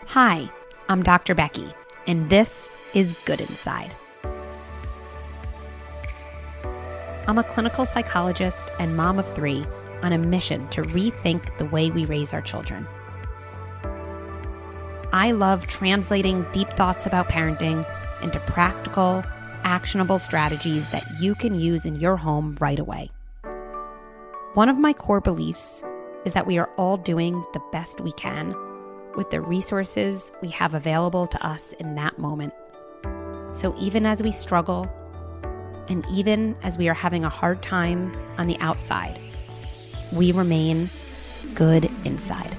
Hi, I'm Dr. Becky, and this is Good Inside. I'm a clinical psychologist and mom of 3 on a mission to rethink the way we raise our children. I love translating deep thoughts about parenting into practical, actionable strategies that you can use in your home right away. One of my core beliefs is that we are all doing the best we can with the resources we have available to us in that moment. So even as we struggle, and even as we are having a hard time on the outside, we remain good inside.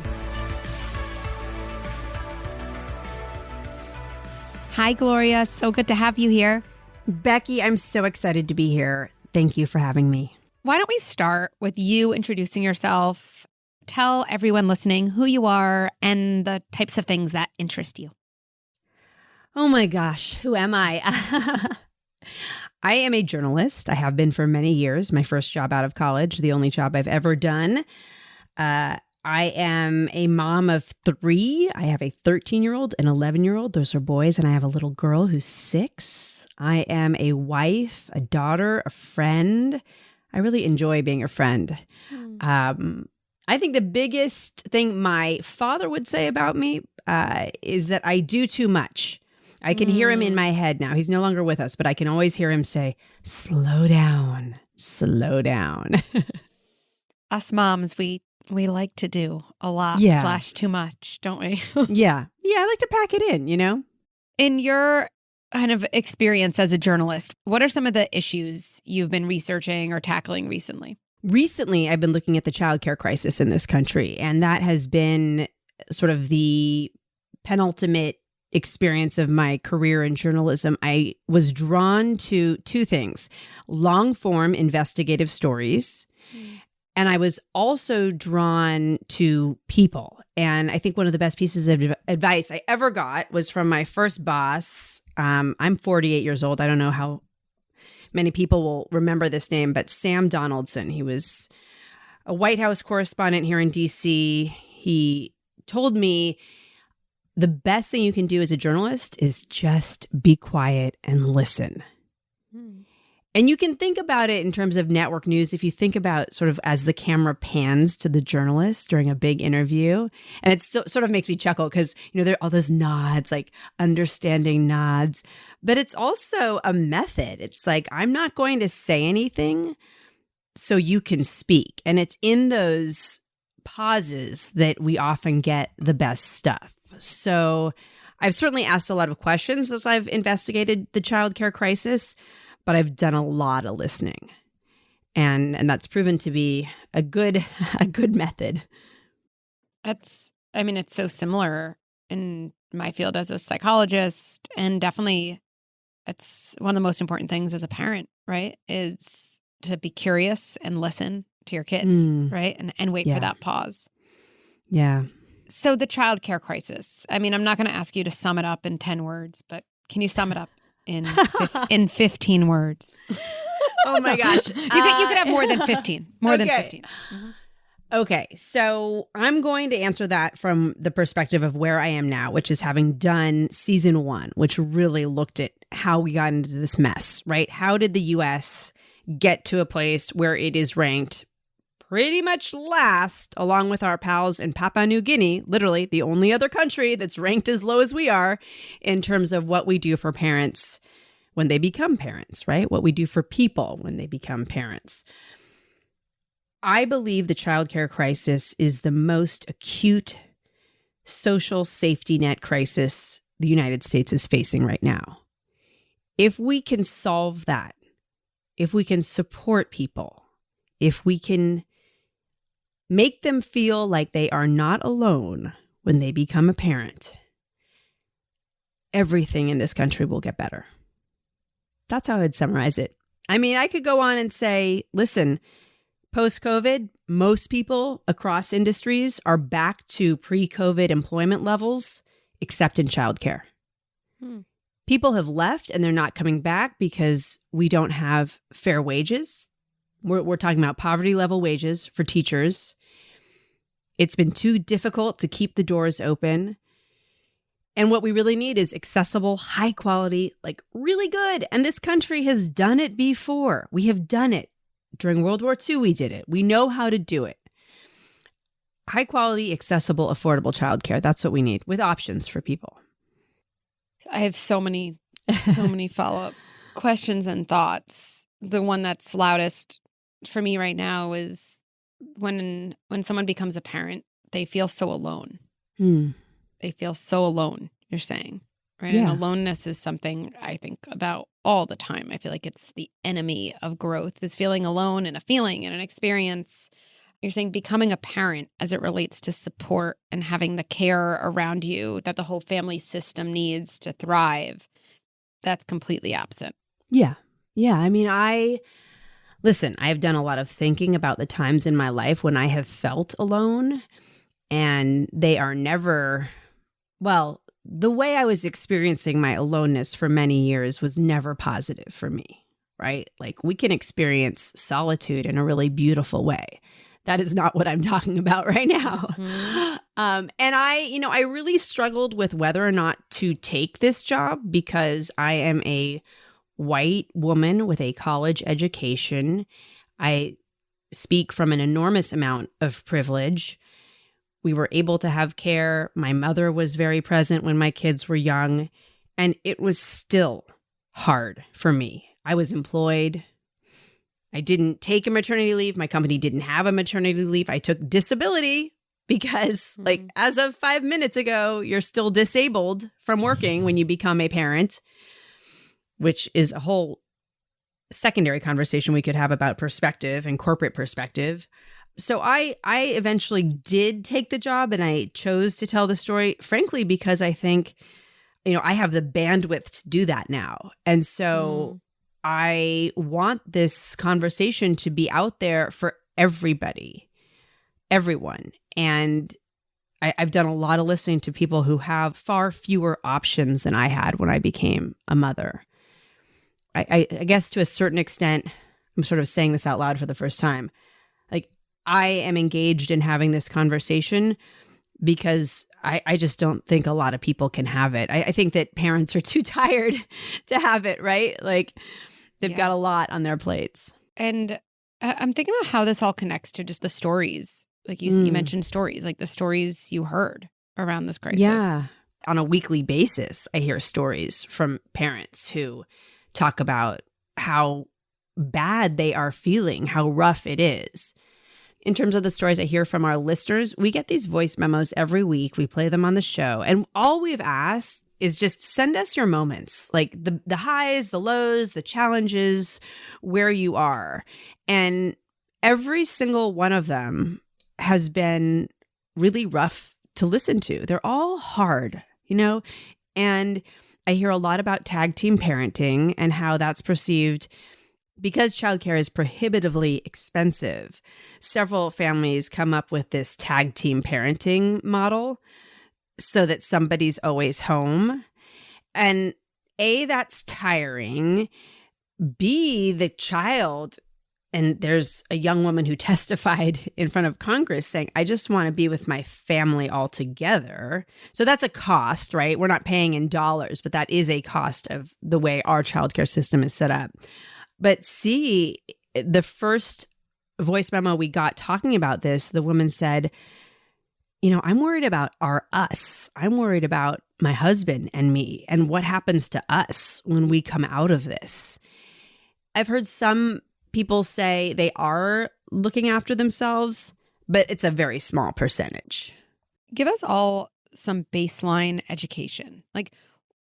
Hi, Gloria. So good to have you here. Becky, I'm so excited to be here. Thank you for having me. Why don't we start with you introducing yourself? Tell everyone listening who you are and the types of things that interest you. Oh my gosh, who am I? I am a journalist. I have been for many years. My first job out of college, the only job I've ever done. I am a mom of 3. I have a 13-year-old, an 11-year-old. Those are boys. And I have a little girl who's 6. I am a wife, a daughter, a friend. I really enjoy being a friend. I think the biggest thing my father would say about me is that I do too much. I can hear him in my head now. He's no longer with us, but I can always hear him say, slow down, slow down. Us moms, we like to do a lot / too much, don't we? Yeah, I like to pack it in, you know? In your kind of experience as a journalist, what are some of the issues you've been researching or tackling recently? Recently, I've been looking at the childcare crisis in this country, and that has been sort of the penultimate experience of my career in journalism. I was drawn to 2 things: long-form investigative stories, and I was also drawn to people. And I think one of the best pieces of advice I ever got was from my first boss. I'm 48 years old. I don't know how many people will remember this name, but Sam Donaldson. He was a White House correspondent here in DC. He told me the best thing you can do as a journalist is just be quiet and listen. And you can think about it in terms of network news. If you think about sort of as the camera pans to the journalist during a big interview, and it sort of makes me chuckle because, you know, there are all those nods, like understanding nods, but it's also a method. It's like, I'm not going to say anything so you can speak. And it's in those pauses that we often get the best stuff. So I've certainly asked a lot of questions as I've investigated the childcare crisis, but I've done a lot of listening. And that's proven to be a good method. It's so similar in my field as a psychologist, and definitely it's one of the most important things as a parent, right? Is to be curious and listen to your kids, right? And wait for that pause. Yeah. So the childcare crisis, I'm not going to ask you to sum it up in 10 words, but can you sum it up in 15 words? Oh my gosh. You could have more than 15. Than 15. Mm-hmm. Okay. So I'm going to answer that from the perspective of where I am now, which is having done season 1, which really looked at how we got into this mess, right? How did the US get to a place where it is ranked pretty much last, along with our pals in Papua New Guinea, literally the only other country that's ranked as low as we are in terms of what we do for parents when they become parents, right? What we do for people when they become parents. I believe the childcare crisis is the most acute social safety net crisis the United States is facing right now. If we can solve that, if we can support people, if we can make them feel like they are not alone when they become a parent, everything in this country will get better. That's how I'd summarize it. I could go on and say, listen, post-COVID, most people across industries are back to pre-COVID employment levels, except in childcare. People have left and they're not coming back because we don't have fair wages. We're talking about poverty level wages for teachers. It's been too difficult to keep the doors open. And what we really need is accessible, high quality, like really good. And this country has done it before. We have done it. During World War II, we did it. We know how to do it. High quality, accessible, affordable childcare. That's what we need, with options for people. I have so many follow-up questions and thoughts. The one that's loudest for me right now is when someone becomes a parent, they feel so alone. They feel so alone, you're saying, right? Yeah. And aloneness is something I think about all the time. I feel like it's the enemy of growth, is feeling alone in a feeling and an experience. You're saying becoming a parent as it relates to support and having the care around you that the whole family system needs to thrive, that's completely absent. Yeah. Yeah. I mean, listen, I've done a lot of thinking about the times in my life when I have felt alone, and they are never, well, the way I was experiencing my aloneness for many years was never positive for me, right? Like, we can experience solitude in a really beautiful way. That is not what I'm talking about right now. Mm-hmm. And I really struggled with whether or not to take this job, because I am a white woman with a college education. I speak from an enormous amount of privilege. We were able to have care. My mother was very present when my kids were young, and it was still hard for me. I was employed. I didn't take a maternity leave. My company didn't have a maternity leave. I took disability because, like, as of 5 minutes ago, you're still disabled from working when you become a parent, which is a whole secondary conversation we could have about perspective and corporate perspective. So I eventually did take the job, and I chose to tell the story, frankly, because I think, I have the bandwidth to do that now. And so I want this conversation to be out there for everybody, everyone. And I've done a lot of listening to people who have far fewer options than I had when I became a mother. I guess to a certain extent, I'm sort of saying this out loud for the first time, like, I am engaged in having this conversation because I just don't think a lot of people can have it. I think that parents are too tired to have it, right? Like, they've got a lot on their plates. And I'm thinking about how this all connects to just the stories. Like you mentioned stories, like the stories you heard around this crisis. Yeah. On a weekly basis, I hear stories from parents who talk about how bad they are feeling, how rough it is. In terms of the stories I hear from our listeners, we get these voice memos every week. We play them on the show. And all we've asked is just send us your moments, like the highs, the lows, the challenges, where you are. And every single one of them has been really rough to listen to. They're all hard, and I hear a lot about tag team parenting and how that's perceived. Because childcare is prohibitively expensive, several families come up with this tag team parenting model so that somebody's always home. And A, that's tiring. B, the child, and there's a young woman who testified in front of Congress saying, I just want to be with my family altogether. So that's a cost, right? We're not paying in dollars, but that is a cost of the way our childcare system is set up. But C, the first voice memo we got talking about this, the woman said, I'm worried about us. I'm worried about my husband and me and what happens to us when we come out of this. I've heard some people say they are looking after themselves, but it's a very small percentage. Give us all some baseline education. Like,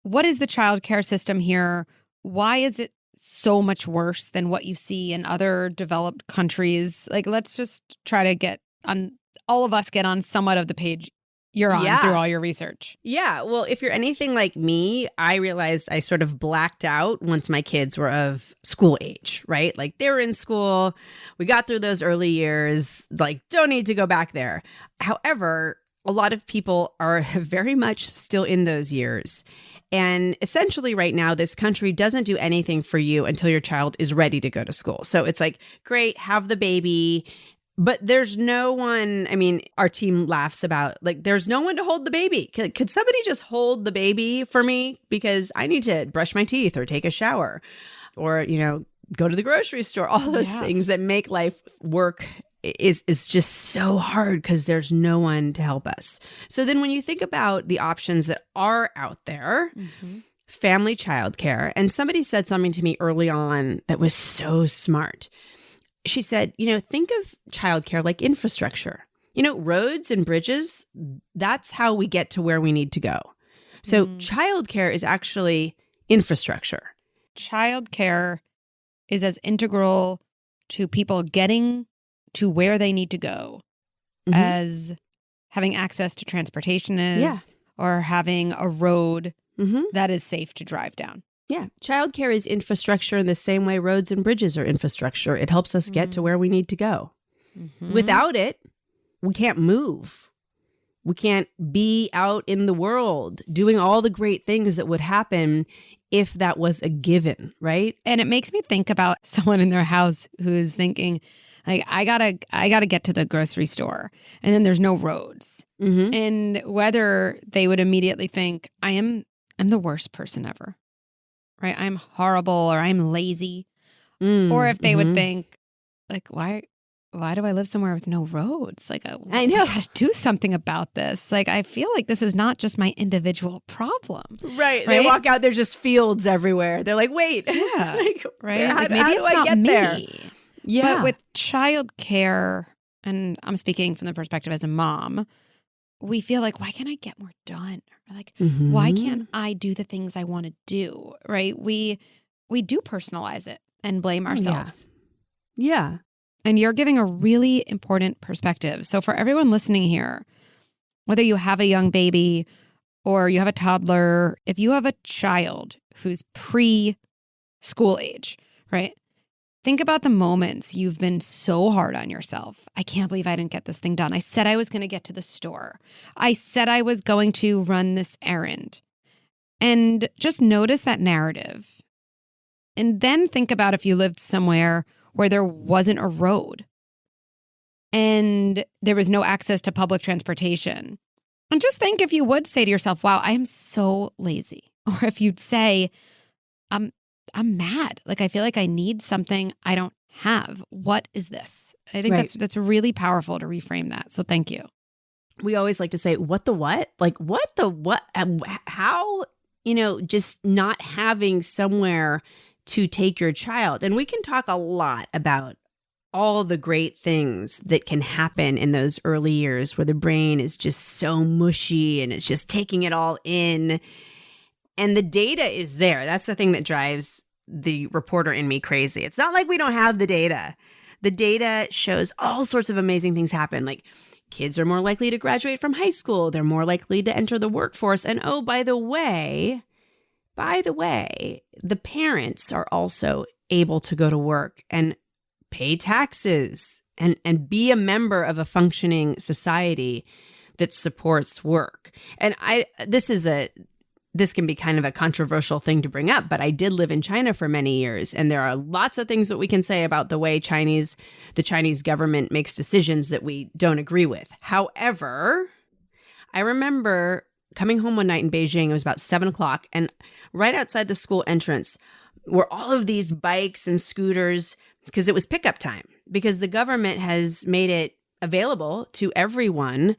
what is the childcare system here? Why is it so much worse than what you see in other developed countries? Like, let's just try to get on somewhat of the page you're on through all your research. Yeah. Well, if you're anything like me, I realized I sort of blacked out once my kids were of school age, right? Like, they were in school. We got through those early years, like, don't need to go back there. However, a lot of people are very much still in those years. And essentially right now, this country doesn't do anything for you until your child is ready to go to school. So it's like, great, have the baby. But there's no one, I mean, our team laughs about, like, there's no one to hold the baby. Could somebody just hold the baby for me? Because I need to brush my teeth or take a shower or, go to the grocery store. All those things that make life work is just so hard because there's no one to help us. So then when you think about the options that are out there, family childcare, and somebody said something to me early on that was so smart. She said, think of childcare like infrastructure. Roads and bridges, that's how we get to where we need to go. So childcare is actually infrastructure. Childcare is as integral to people getting to where they need to go as having access to transportation is, or having a road that is safe to drive down. Yeah. Childcare is infrastructure in the same way roads and bridges are infrastructure. It helps us get to where we need to go. Without it, we can't move. We can't be out in the world doing all the great things that would happen if that was a given, right? And it makes me think about someone in their house who's thinking, like, I gotta get to the grocery store, and then there's no roads. And whether they would immediately think, I'm the worst person ever. Right? I'm horrible, or I'm lazy. Or if they would think, like, why do I live somewhere with no roads? Like, I know. I gotta do something about this. Like, I feel like this is not just my individual problem. Right? They walk out, there's just fields everywhere. They're like, wait. Yeah. Right? Like, maybe how it's do I not get me. there? Yeah. But with childcare, and I'm speaking from the perspective as a mom, we feel like, why can't I get more done? Or like, why can't I do the things I want to do? Right? We do personalize it and blame ourselves. Yeah. And you're giving a really important perspective. So for everyone listening here, whether you have a young baby or you have a toddler, if you have a child who's pre-school age, right? Think about the moments you've been so hard on yourself. I can't believe I didn't get this thing done. I said I was going to get to the store. I said I was going to run this errand. And just notice that narrative. And then think about if you lived somewhere where there wasn't a road and there was no access to public transportation. And just think if you would say to yourself, wow, I am so lazy. Or if you'd say, I'm mad. Like, I feel like I need something I don't have. What is this? I think that's really powerful to reframe that. So thank you. We always like to say, what the what? Like, what the what? How, just not having somewhere to take your child. And we can talk a lot about all the great things that can happen in those early years where the brain is just so mushy and it's just taking it all in. And the data is there. That's the thing that drives the reporter in me crazy. It's not like we don't have the data. The data shows all sorts of amazing things happen. Like, kids are more likely to graduate from high school. They're more likely to enter the workforce. And oh, by the way, the parents are also able to go to work and pay taxes and be a member of a functioning society that supports work. And this can be kind of a controversial thing to bring up, but I did live in China for many years, and there are lots of things that we can say about the way the Chinese government makes decisions that we don't agree with. However, I remember coming home one night in Beijing. It was about 7:00, and right outside the school entrance were all of these bikes and scooters because it was pickup time, because the government has made it available to everyone,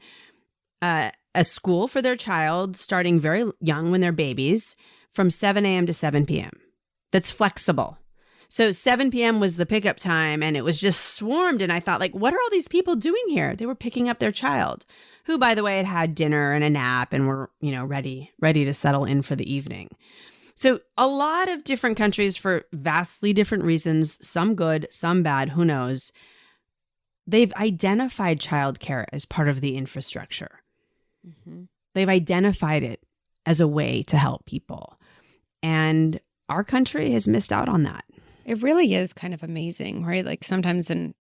a school for their child starting very young when they're babies from 7 a.m. to 7 p.m. That's flexible. So 7 p.m. was the pickup time, and it was just swarmed. And I thought, like, what are all these people doing here? They were picking up their child, who, by the way, had dinner and a nap and were, ready to settle in for the evening. So a lot of different countries, for vastly different reasons, some good, some bad, who knows, they've identified childcare as part of the infrastructure. They've identified it as a way to help people. And our country has missed out on that. It really is kind of amazing, right? Like, sometimes, and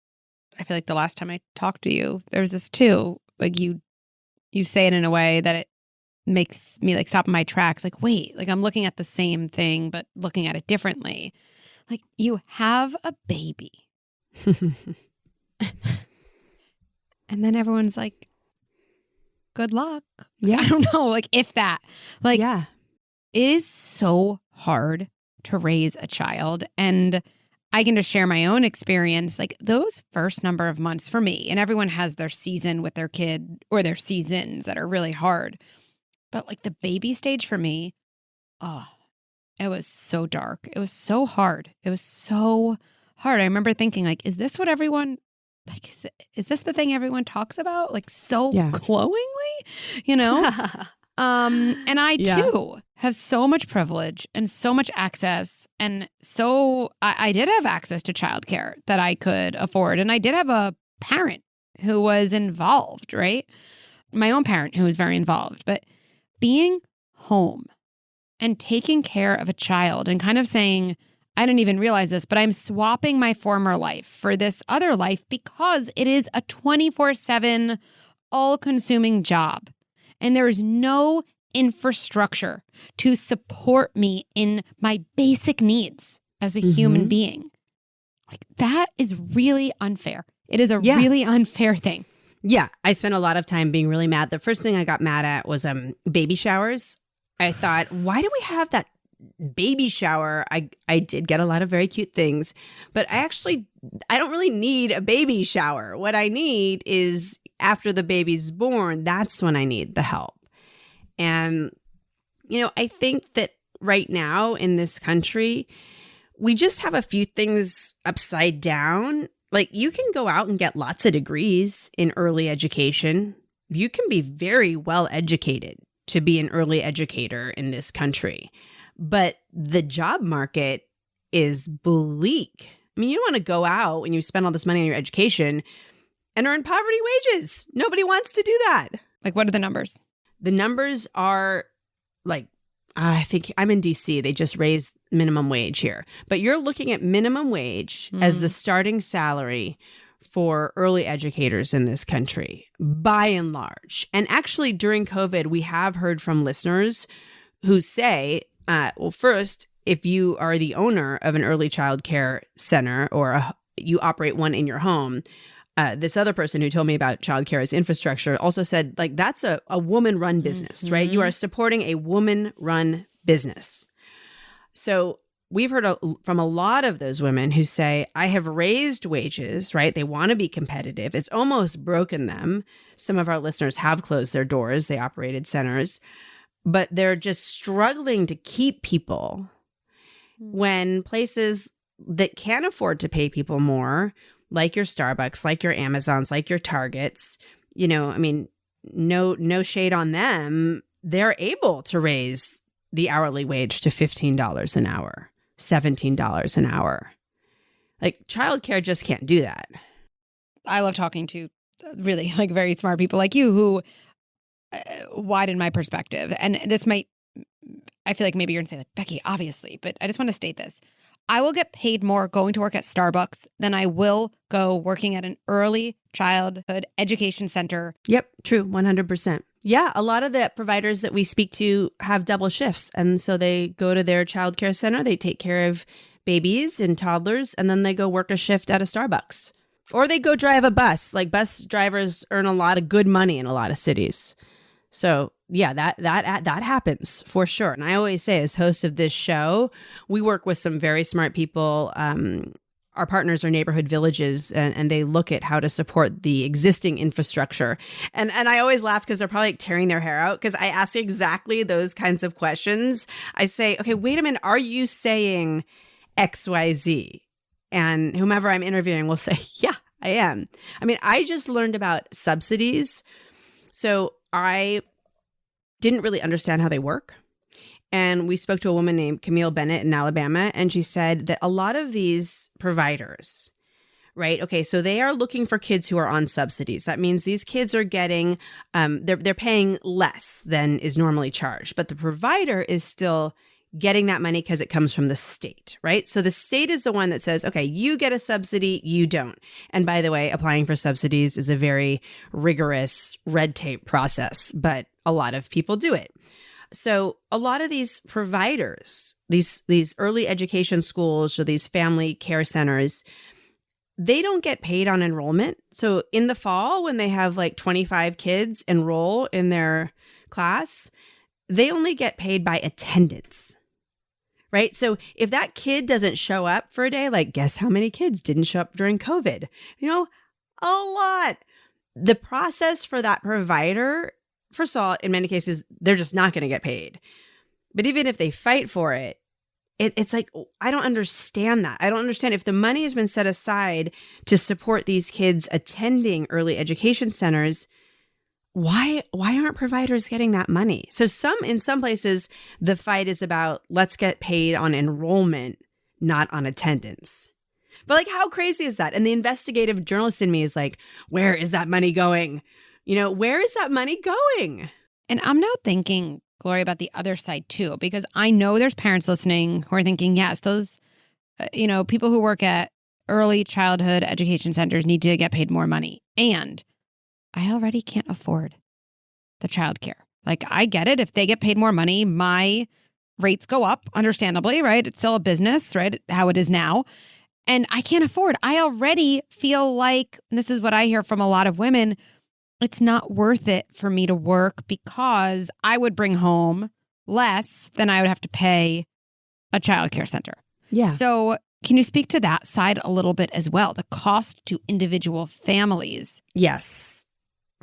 I feel like the last time I talked to you, there was this too, like, you say it in a way that it makes me like stop in my tracks. Like, wait, like, I'm looking at the same thing, but looking at it differently. Like, you have a baby. And then everyone's like, good luck. Yeah. I don't know, like if that. Like, Yeah. it is so hard to raise a child. And I can just share my own experience. Like those first number of months for me, and everyone has their season with their kid or their seasons that are really hard. But like the baby stage for me, oh, it was so dark. It was so hard. It was so hard. I remember thinking like, is this what everyone, like, is this the thing everyone talks about? Like so glowingly, you know? And I too have so much privilege and so much access. And so I did have access to childcare that I could afford. And I did have a parent who was involved, right? My own parent who was very involved. But being home and taking care of a child and kind of saying, I didn't even realize this, but I'm swapping my former life for this other life because it is a 24/7 all-consuming job. And there is no infrastructure to support me in my basic needs as a human being. Like that is really unfair. It is a really unfair thing. Yeah. I spent a lot of time being really mad. The first thing I got mad at was baby showers. I thought, why do we have that baby shower? I did get a lot of very cute things, but I don't really need a baby shower. What I need is after the baby's born, that's when I need the help. And, you know, I think that right now in this country, we just have a few things upside down. Like you can go out and get lots of degrees in early education. You can be very well educated to be an early educator in this country. But the job market is bleak. I mean, you don't want to go out when you spend all this money on your education and earn poverty wages. Nobody wants to do that. Like, what are the numbers? The numbers are like, I think I'm in DC. They just raised minimum wage here. But you're looking at minimum wage as the starting salary for early educators in this country, by and large. And actually, during COVID, we have heard from listeners who say, well, first, if you are the owner of an early child care center or you operate one in your home, this other person who told me about childcare as infrastructure also said, like, that's a woman-run business, right? You are supporting a woman-run business. So we've heard from a lot of those women who say, I have raised wages, right? They want to be competitive. It's almost broken them. Some of our listeners have closed their doors. They operated centers, but they're just struggling to keep people when places that can afford to pay people more, like your Starbucks, like your Amazons, like your Targets, you know, I mean, no shade on them. They're able to raise the hourly wage to $15 an hour, $17 an hour. Like childcare just can't do that. I love talking to really like very smart people like you who widen my perspective. And this might, I feel like maybe you're going to say like, Becky, obviously, but I just want to state this. I will get paid more going to work at Starbucks than I will go working at an early childhood education center. Yep, true, 100%. Yeah, a lot of the providers that we speak to have double shifts. And so they go to their childcare center, they take care of babies and toddlers, and then they go work a shift at a Starbucks. Or they go drive a bus. Like bus drivers earn a lot of good money in a lot of cities. So yeah, that happens for sure. And I always say, as host of this show, we work with some very smart people. Our partners are neighborhood villages, and they look at how to support the existing infrastructure. And I always laugh because they're probably like tearing their hair out because I ask exactly those kinds of questions. I say, okay, wait a minute, are you saying XYZ? And whomever I'm interviewing will say, yeah, I am. I mean, I just learned about subsidies. So I didn't really understand how they work. And we spoke to a woman named Camille Bennett in Alabama, and she said that a lot of these providers, right? Okay, so they are looking for kids who are on subsidies. That means these kids are getting, they're paying less than is normally charged, but the provider is still getting that money because it comes from the state, right? So the state is the one that says, okay, you get a subsidy, you don't. And by the way, applying for subsidies is a very rigorous red tape process, but a lot of people do it. So a lot of these providers, these early education schools or these family care centers, they don't get paid on enrollment. So in the fall, when they have like 25 kids enroll in their class, they only get paid by attendance, right? So if that kid doesn't show up for a day, like guess how many kids didn't show up during COVID? A lot. The process for that provider, first of all, in many cases, they're just not going to get paid. But even if they fight for it, it's like, I don't understand that. I don't understand if the money has been set aside to support these kids attending early education centers, why aren't providers getting that money? So in some places, the fight is about let's get paid on enrollment, not on attendance. But like, how crazy is that? And the investigative journalist in me is like, where is that money going? Where is that money going? And I'm now thinking, Gloria, about the other side too, because I know there's parents listening who are thinking, yes, those, people who work at early childhood education centers need to get paid more money. And I already can't afford the childcare. Like, I get it. If they get paid more money, my rates go up, understandably, right? It's still a business, right? How it is now. And I can't afford. I already feel like, and this is what I hear from a lot of women, it's not worth it for me to work because I would bring home less than I would have to pay a childcare center. Yeah. So can you speak to that side a little bit as well? The cost to individual families. Yes.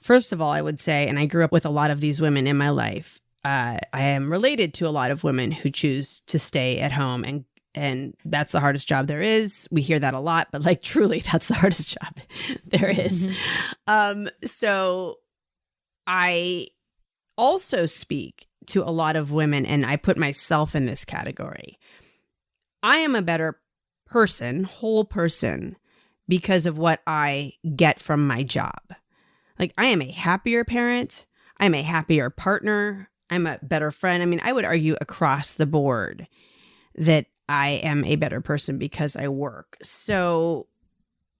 First of all, I would say, and I grew up with a lot of these women in my life, I am related to a lot of women who choose to stay at home, and that's the hardest job there is. We hear that a lot, but like truly, that's the hardest job there is. Mm-hmm. So I also speak to a lot of women, and I put myself in this category. I am a better person, whole person, because of what I get from my job. Like, I am a happier parent. I'm a happier partner. I'm a better friend. I mean, I would argue across the board that I am a better person because I work. So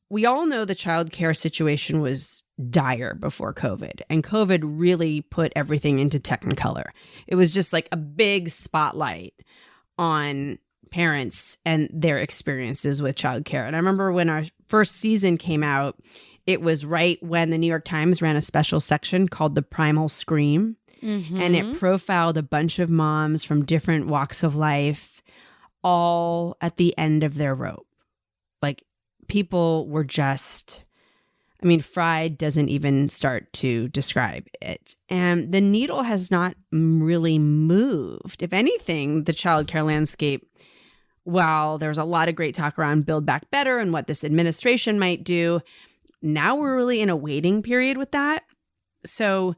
we all know the childcare situation was dire before COVID, and COVID really put everything into Technicolor. It was just like a big spotlight on parents and their experiences with childcare. And I remember when our first season came out, it was right when the New York Times ran a special section called The Primal Scream. Mm-hmm. And it profiled a bunch of moms from different walks of life, all at the end of their rope. Like, people were just, fried doesn't even start to describe it. And the needle has not really moved. If anything, the childcare landscape, while there's a lot of great talk around Build Back Better and what this administration might do, now we're really in a waiting period with that. So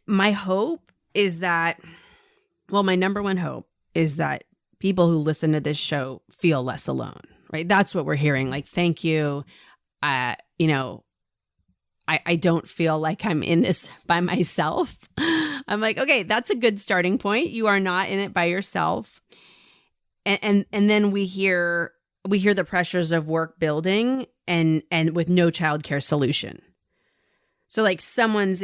my hope is that, my number one hope is that people who listen to this show feel less alone, right? That's what we're hearing. Like, thank you. I don't feel like I'm in this by myself. I'm like, okay, that's a good starting point. You are not in it by yourself. And then we hear the pressures of work building and with no childcare solution. So like someone's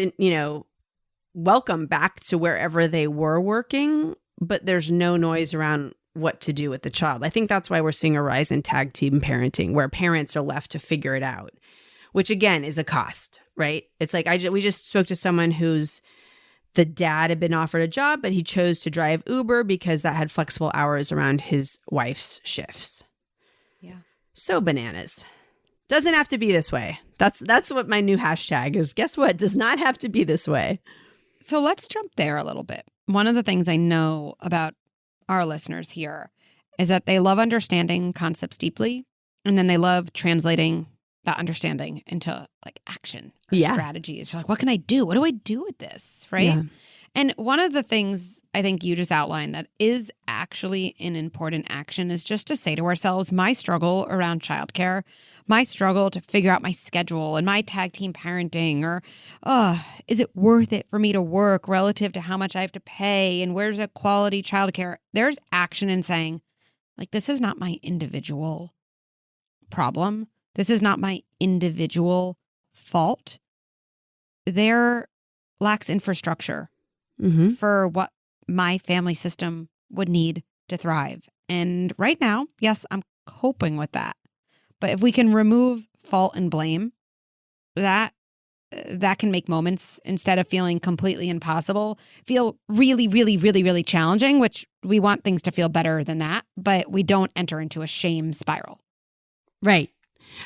welcome back to wherever they were working, but there's no noise around what to do with the child. I think that's why we're seeing a rise in tag team parenting, where parents are left to figure it out, which again is a cost, right? It's like we just spoke to someone the dad had been offered a job, but he chose to drive Uber because that had flexible hours around his wife's shifts. Yeah. So bananas. Doesn't have to be this way. That's what my new hashtag is. Guess what? Does not have to be this way. So let's jump there a little bit. One of the things I know about our listeners here is that they love understanding concepts deeply, and then they love translating that understanding into like action or strategies. You're like, what can I do? What do I do with this? Right. Yeah. And one of the things I think you just outlined that is actually an important action is just to say to ourselves, my struggle around childcare, my struggle to figure out my schedule and my tag team parenting, or is it worth it for me to work relative to how much I have to pay, and where's a quality childcare? There's action in saying, like, this is not my individual problem. This is not my individual fault. There lacks infrastructure for what my family system would need to thrive. And right now, yes, I'm coping with that. But if we can remove fault and blame, that can make moments, instead of feeling completely impossible, feel really, really, really, really challenging, which we want things to feel better than that, but we don't enter into a shame spiral. Right.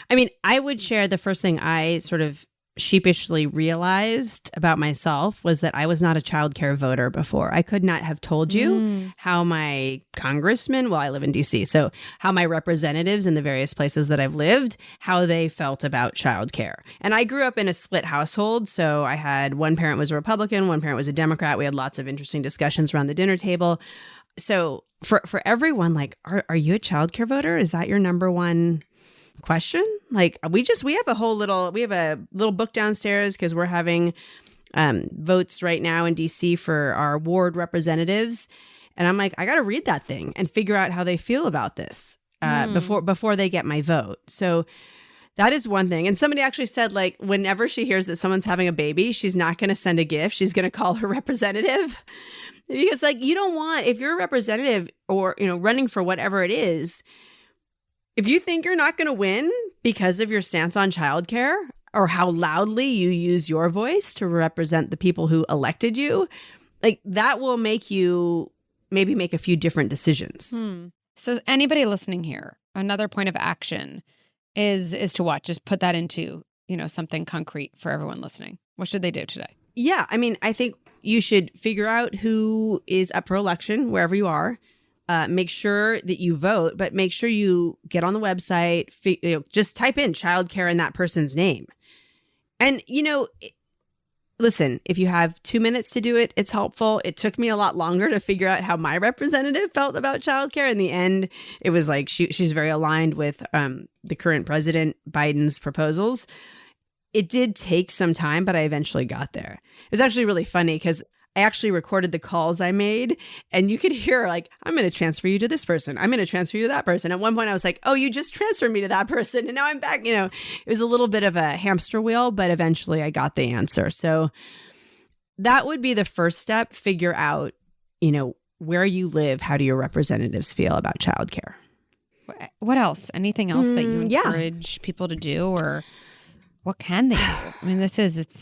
I mean, I would share the first thing I sort of sheepishly realized about myself was that I was not a childcare voter before. I could not have told you how my congressmen, well, I live in DC, so how my representatives in the various places that I've lived, how they felt about childcare. And I grew up in a split household. So I had one parent was a Republican, one parent was a Democrat. We had lots of interesting discussions around the dinner table. So for everyone, like, are you a childcare voter? Is that your number one question? Like, we have a little book downstairs because we're having votes right now in DC for our ward representatives, and I'm like, I got to read that thing and figure out how they feel about this before they get my vote. So that is one thing. And somebody actually said, like, whenever she hears that someone's having a baby, she's not going to send a gift. She's going to call her representative, because, like, you don't want, if you're a representative or, running for whatever it is, if you think you're not going to win because of your stance on childcare or how loudly you use your voice to represent the people who elected you, like, that will make you maybe make a few different decisions. So anybody listening here, another point of action is to what? Just put that into, something concrete for everyone listening. What should they do today? Yeah. I mean, I think you should figure out who is up for election wherever you are. Make sure that you vote, but make sure you get on the website, just type in childcare in that person's name. And, listen, if you have 2 minutes to do it, it's helpful. It took me a lot longer to figure out how my representative felt about childcare. In the end, it was like she's very aligned with the current president, Biden's proposals. It did take some time, but I eventually got there. It was actually really funny because I actually recorded the calls I made, and you could hear, like, I'm going to transfer you to this person. I'm going to transfer you to that person. At one point I was like, oh, you just transferred me to that person, and now I'm back. It was a little bit of a hamster wheel, but eventually I got the answer. So that would be the first step. Figure out, where you live. How do your representatives feel about childcare? What else? Anything else that you encourage people to do, or what can they do? I mean, it's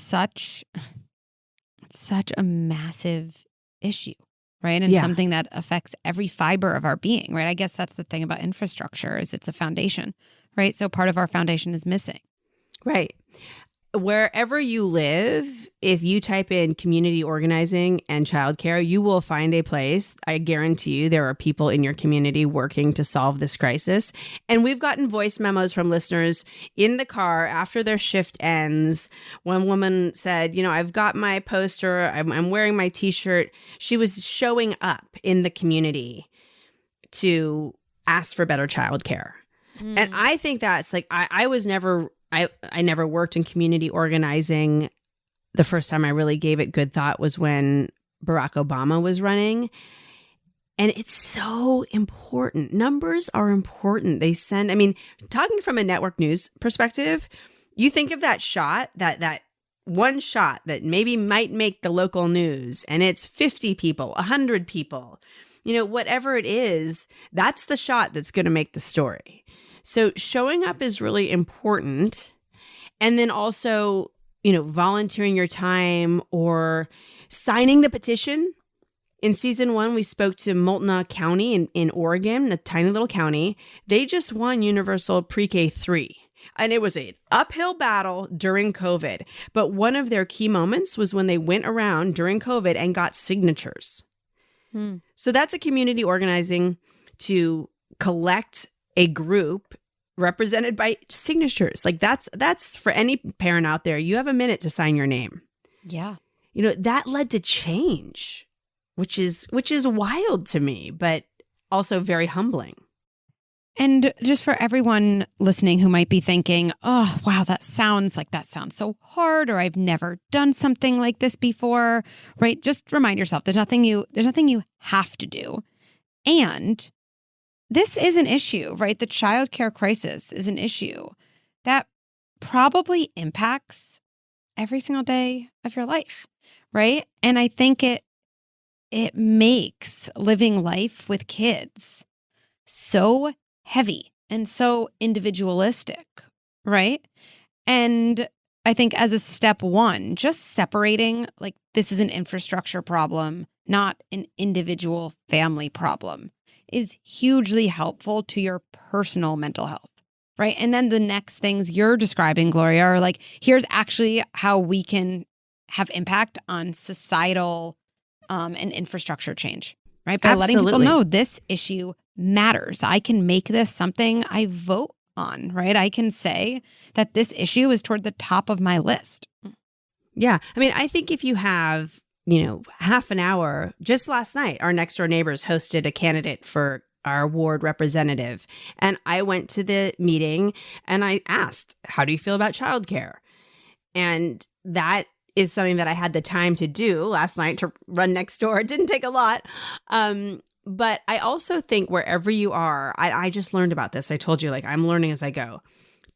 such a massive issue, right? And something that affects every fiber of our being, right? I guess that's the thing about infrastructure, is it's a foundation, right? So part of our foundation is missing. Right. Wherever you live, if you type in community organizing and childcare, you will find a place. I guarantee you there are people in your community working to solve this crisis. And we've gotten voice memos from listeners in the car after their shift ends. One woman said, I've got my poster, I'm wearing my T-shirt. She was showing up in the community to ask for better childcare. And I think that's like, I never worked in community organizing. The first time I really gave it good thought was when Barack Obama was running. And it's so important. Numbers are important. Talking from a network news perspective, you think of that shot, that one shot that maybe might make the local news, and it's 50 people, 100 people, whatever it is, that's the shot that's going to make the story. So showing up is really important. And then also, volunteering your time or signing the petition. In season 1, we spoke to Multnomah County in Oregon, the tiny little county. They just won universal pre-K 3. And it was an uphill battle during COVID. But one of their key moments was when they went around during COVID and got signatures. So that's a community organizing to collect a group represented by signatures. Like, that's for any parent out there. You have a minute to sign your name. Yeah. That led to change, which is wild to me, but also very humbling. And just for everyone listening who might be thinking, oh, wow, that sounds so hard, or I've never done something like this before, right? Just remind yourself, there's nothing you have to do. And this is an issue, right? The childcare crisis is an issue that probably impacts every single day of your life, right? And I think it makes living life with kids so heavy and so individualistic, right? And I think as a step one, just separating like this is an infrastructure problem, not an individual family problem, is hugely helpful to your personal mental health, right? And then the next things you're describing, Gloria, are like, here's actually how we can have impact on societal and infrastructure change, right? By letting people know this issue matters. I can make this something I vote on, right? I can say that this issue is toward the top of my list. Yeah. I mean, I think if you have, half an hour, just last night, our next door neighbors hosted a candidate for our ward representative. And I went to the meeting and I asked, how do you feel about childcare? And that is something that I had the time to do last night to run next door. It didn't take a lot. But I also think wherever you are, I just learned about this. I told you, like, I'm learning as I go.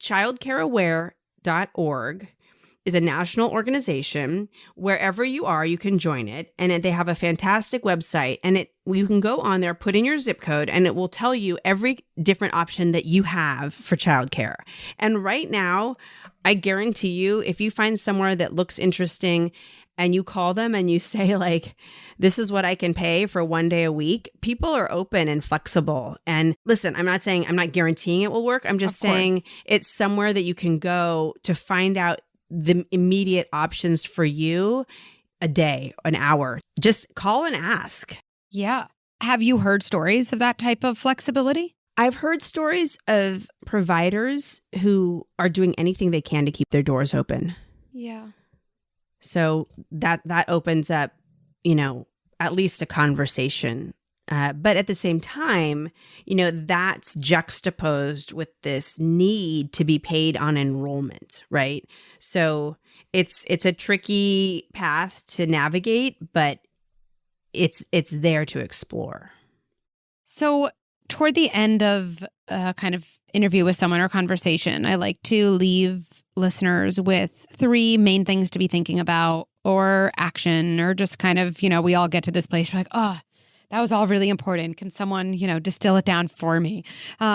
Childcareaware.org is a national organization. Wherever you are, you can join it. And they have a fantastic website. And you can go on there, put in your zip code, and it will tell you every different option that you have for childcare. And right now, I guarantee you, if you find somewhere that looks interesting and you call them and you say, like, this is what I can pay for 1 day a week, people are open and flexible. And listen, I'm not guaranteeing it will work. I'm just saying it's somewhere that you can go to find out the immediate options for you, a day, an hour. Just call and ask. Yeah. Have you heard stories of that type of flexibility? I've heard stories of providers who are doing anything they can to keep their doors open. Yeah. So that opens up, at least a conversation. But at the same time, that's juxtaposed with this need to be paid on enrollment, right? So it's a tricky path to navigate, but it's there to explore. So toward the end of a kind of interview with someone or conversation, I like to leave listeners with 3 main things to be thinking about, or action, or just kind of, we all get to this place, we're like, oh, that was all really important. Can someone, distill it down for me?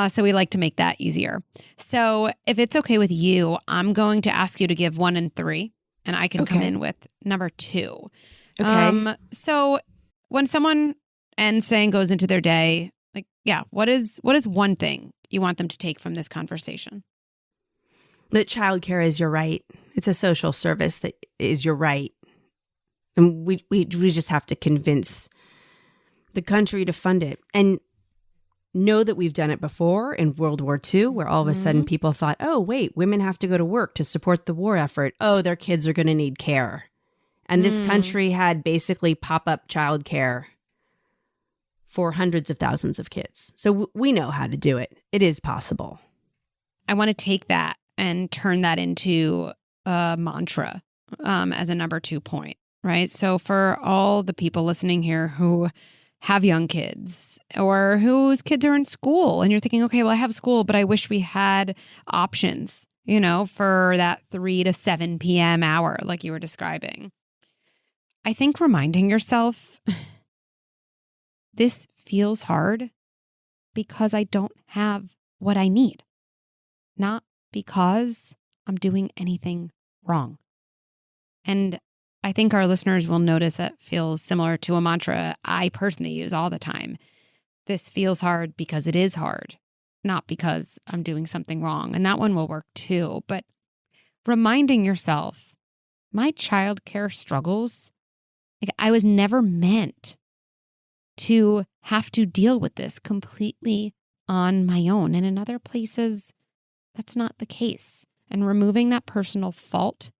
So we like to make that easier. So if it's okay with you, I'm going to ask you to give 1 and 3, and I can come in with number 2. Okay. So when someone ends day and goes into their day, like, yeah, what is one thing you want them to take from this conversation? That childcare is your right. It's a social service that is your right. And we just have to convince the country to fund it. And know that we've done it before in World War II, where all of a sudden people thought, oh, wait, women have to go to work to support the war effort. Oh, their kids are going to need care. And this country had basically pop-up childcare for hundreds of thousands of kids. So we know how to do it. It is possible. I want to take that and turn that into a mantra as a number 2 point, right? So for all the people listening here who have young kids or whose kids are in school and you're thinking, okay, well, I have school, but I wish we had options, for that 3 to 7 p.m. hour like you were describing. I think reminding yourself, this feels hard because I don't have what I need, not because I'm doing anything wrong. And I think our listeners will notice that feels similar to a mantra I personally use all the time. This feels hard because it is hard, not because I'm doing something wrong. And that one will work too. But reminding yourself, my childcare struggles, like, I was never meant to have to deal with this completely on my own. And in other places, that's not the case. And removing that personal fault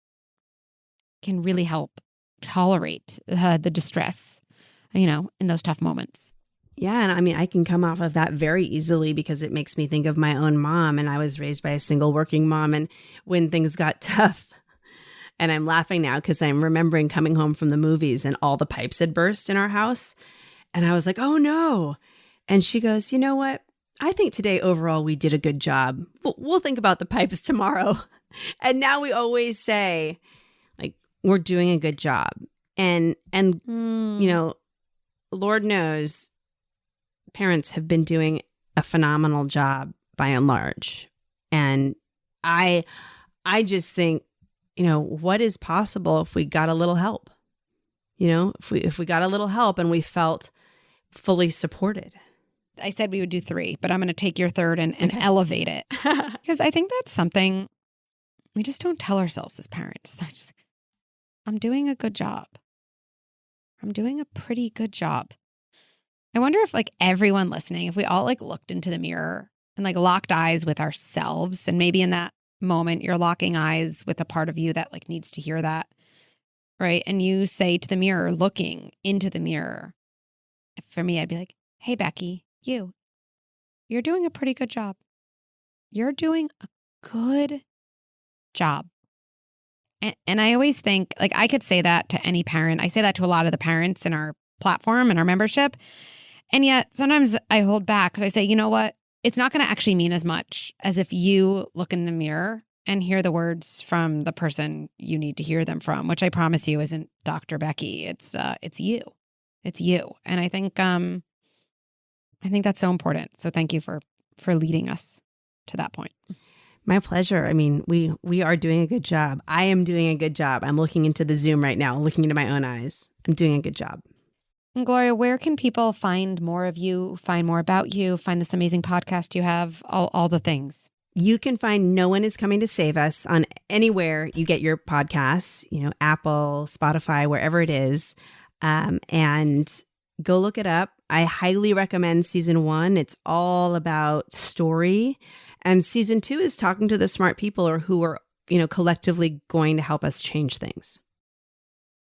can really help tolerate the distress, in those tough moments. Yeah. And I mean, I can come off of that very easily because it makes me think of my own mom. And I was raised by a single working mom. And when things got tough, and I'm laughing now because I'm remembering coming home from the movies and all the pipes had burst in our house. And I was like, oh no. And she goes, you know what? I think today overall we did a good job. We'll think about the pipes tomorrow. And now we always say, like, we're doing a good job. And Lord knows parents have been doing a phenomenal job by and large. And I just think, what is possible if we got a little help? If we got a little help and we felt fully supported. I said we would do 3, but I'm going to take your third and elevate it. Because I think that's something we just don't tell ourselves as parents. I'm doing a good job. I'm doing a pretty good job. I wonder if everyone listening, if we all looked into the mirror and locked eyes with ourselves, and maybe in that moment you're locking eyes with a part of you that needs to hear that, right? And you say to the mirror, looking into the mirror, for me, I'd be like, hey, Becky, you're doing a pretty good job. You're doing a good job. And I always think I could say that to any parent. I say that to a lot of the parents in our platform and our membership. And yet sometimes I hold back because I say, you know what? It's not going to actually mean as much as if you look in the mirror and hear the words from the person you need to hear them from, which I promise you isn't Dr. Becky. It's you. It's you. And I think that's so important. So thank you for leading us to that point. My pleasure. I mean, we are doing a good job. I am doing a good job. I'm looking into the Zoom right now, looking into my own eyes. I'm doing a good job. And Gloria, where can people find more of you, find more about you, find this amazing podcast you have, all the things? You can find No One Is Coming to Save Us on anywhere you get your podcasts, Apple, Spotify, wherever it is. And go look it up. I highly recommend season 1. It's all about story. And season 2 is talking to the smart people who are, collectively going to help us change things.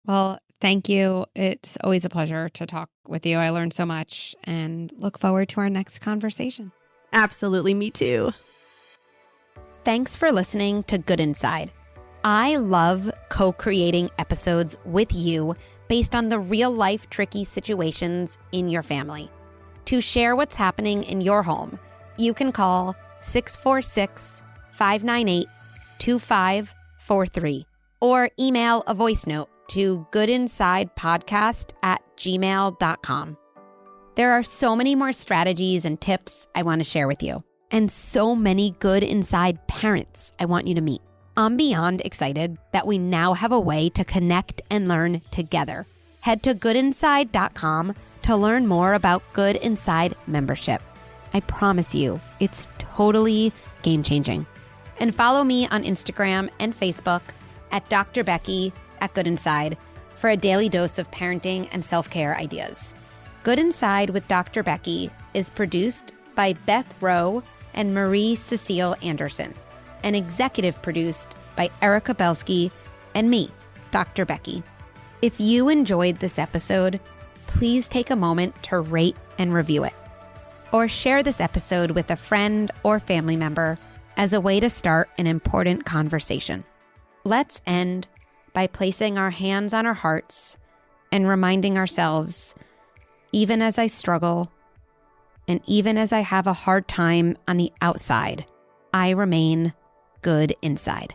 Well, thank you. It's always a pleasure to talk with you. I learned so much and look forward to our next conversation. Absolutely. Me too. Thanks for listening to Good Inside. I love co-creating episodes with you based on the real-life tricky situations in your family. To share what's happening in your home, you can call 646-598-2543 or email a voice note to goodinsidepodcast@gmail.com. There are so many more strategies and tips I want to share with you, and so many Good Inside parents I want you to meet. I'm beyond excited that we now have a way to connect and learn together. Head to goodinside.com to learn more about Good Inside membership. I promise you, it's totally game-changing. And follow me on Instagram and Facebook at Dr. Becky at Good Inside for a daily dose of parenting and self-care ideas. Good Inside with Dr. Becky is produced by Beth Rowe and Marie Cecile Anderson, and executive produced by Erica Belsky and me, Dr. Becky. If you enjoyed this episode, please take a moment to rate and review it, or share this episode with a friend or family member as a way to start an important conversation. Let's end by placing our hands on our hearts and reminding ourselves, even as I struggle, and even as I have a hard time on the outside, I remain good inside.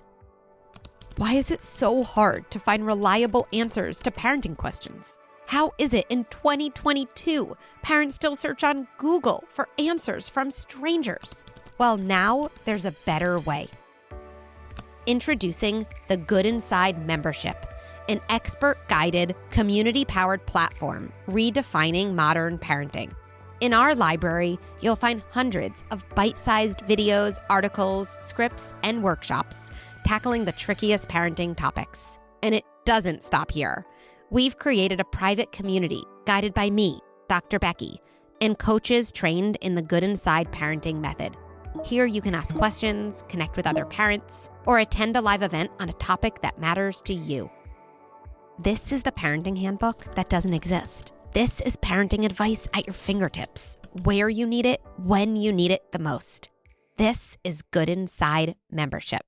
Why is it so hard to find reliable answers to parenting questions? How is it in 2022, parents still search on Google for answers from strangers? Well, now there's a better way. Introducing the Good Inside membership, an expert-guided, community-powered platform redefining modern parenting. In our library, you'll find hundreds of bite-sized videos, articles, scripts, and workshops tackling the trickiest parenting topics. And it doesn't stop here. We've created a private community guided by me, Dr. Becky, and coaches trained in the Good Inside parenting method. Here you can ask questions, connect with other parents, or attend a live event on a topic that matters to you. This is the parenting handbook that doesn't exist. This is parenting advice at your fingertips, where you need it, when you need it the most. This is Good Inside membership.